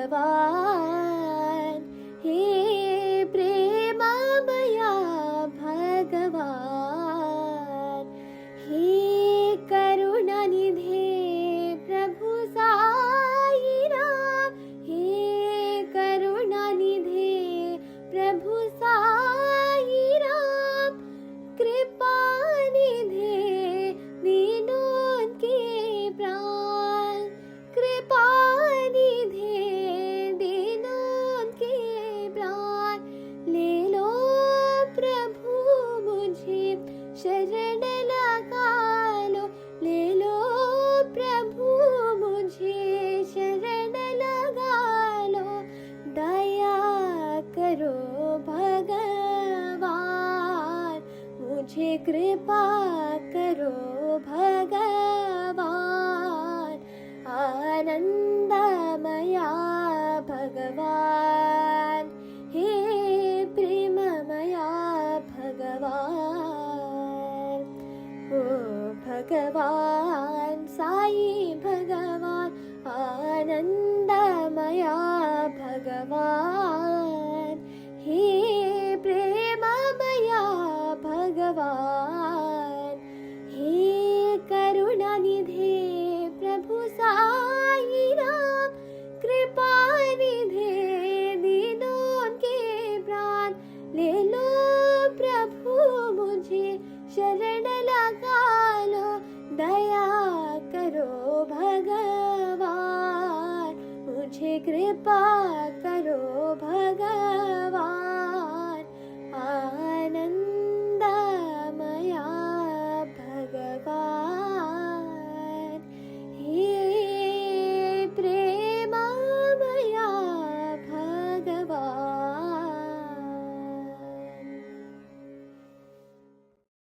भगवान, हे प्रेममया भगवान, हे करुणानिधे प्रभु साई राम, हे करुणानिधे प्रभु साई राम, कृपा निधे दीनों के प्राण, कृपा निधे दीनों के प्राण, ले लो प्रभु मुझे शरण लगा लो, ले लो प्रभु मुझे शरण लगा लो, दया करो भगवान, मुझे कृपा करो भगवान, आनंदमया भगवान, हे प्रेममया भगवान, ओ भगवान साई भगवान, आनंदमया भगवान, हे प्रेममया भगवान, हे करुणानिधे प्रभु साई राम, कृपा निधे दीनों के प्राण, ले लो प्रभु मुझे शरण लगा लो, दया करो भगवान, मुझे कृपा